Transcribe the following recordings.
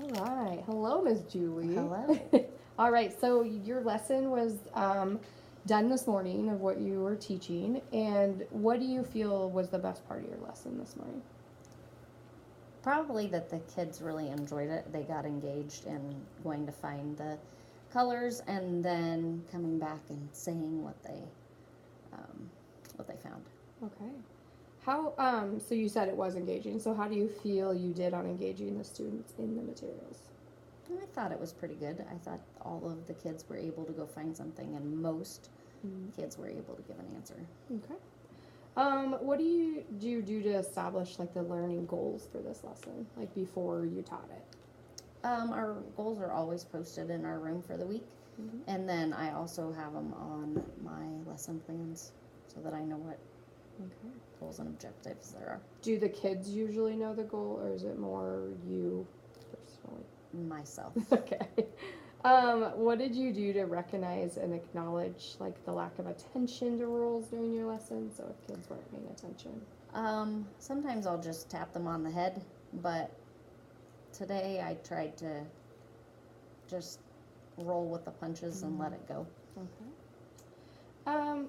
All right. Hello, Miss Julie. Hello. All right. So your lesson was done this morning of what you were teaching, and what do you feel was the best part of your lesson this morning? Probably that the kids really enjoyed it. They got engaged in going to find the colors and then coming back and saying what they found. Okay. How so you said it was engaging. So how do you feel you did on engaging the students in the materials? And I thought it was pretty good. I thought all of the kids were able to go find something, and most kids were able to give an answer. Okay. What do you do to establish like the learning goals for this lesson, like before you taught it? Our goals are always posted in our room for the week, and then I also have them on my lesson plans so that I know what goals and objectives there are. Do the kids usually know the goal, or is it more you personally? Myself. Okay. What did you do to recognize and acknowledge like the lack of attention to rules during your lesson? So if kids weren't paying attention. Sometimes I'll just tap them on the head, but today I tried to just roll with the punches and let it go. Okay.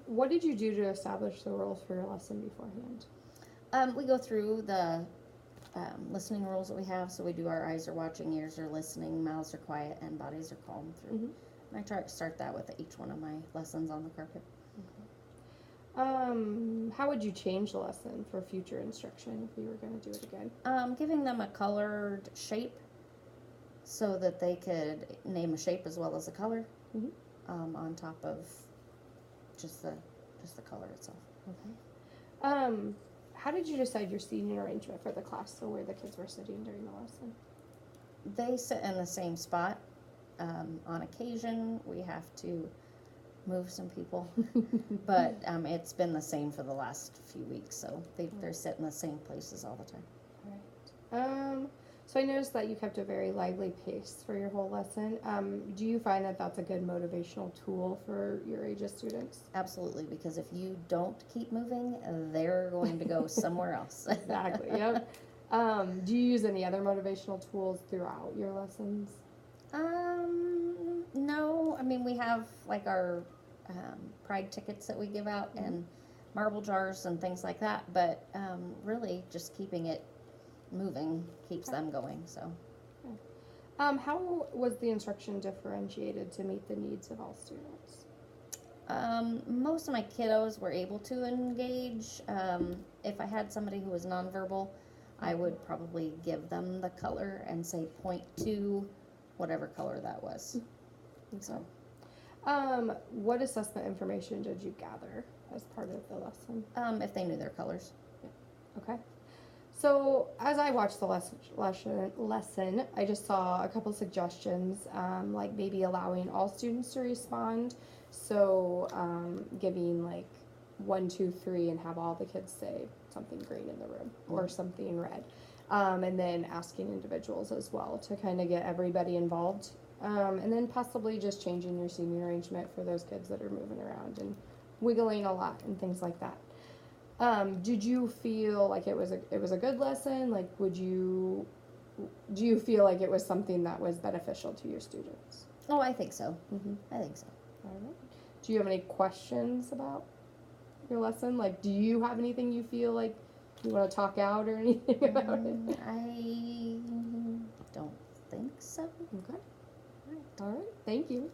What did you do to establish the rules for your lesson beforehand? We go through the listening rules that we have. So we do our eyes are watching, ears are listening, mouths are quiet, and bodies are calm through. And I try to start that with each one of my lessons on the carpet. How would you change the lesson for future instruction if you were going to do it again? Giving them a colored shape so that they could name a shape as well as a color on top of just the color itself. Okay. How did you decide your seating arrangement for the class, so where the kids were sitting during the lesson? They sit in the same spot. On occasion, we have to move some people, but it's been the same for the last few weeks, so they're sitting in the same places all the time. All right. So I noticed that you kept a very lively pace for your whole lesson. Do you find that that's a good motivational tool for your age of students? Absolutely, because if you don't keep moving, they're going to go somewhere else. Exactly, yep. Do you use any other motivational tools throughout your lessons? No. I mean, we have like our pride tickets that we give out and marble jars and things like that, but really just keeping it moving keeps them going. So how was the instruction differentiated to meet the needs of all students? Most of my kiddos were able to engage. If I had somebody who was nonverbal, I would probably give them the color and say point to whatever color that was. So what assessment information did you gather as part of the lesson? if they knew their colors. Okay. So as I watched the lesson, I just saw a couple suggestions, like maybe allowing all students to respond. So giving like 1, 2, 3, and have all the kids say something green in the room or something red, and then asking individuals as well to kind of get everybody involved, and then possibly just changing your seating arrangement for those kids that are moving around and wiggling a lot and things like that. Did you feel like it was a good lesson? Like, do you feel like it was something that was beneficial to your students? Oh, I think so. I think so. All right. Do you have any questions about your lesson? Like, do you have anything you feel like you want to talk out or anything about it? I don't think so. Okay. All right. Thank you.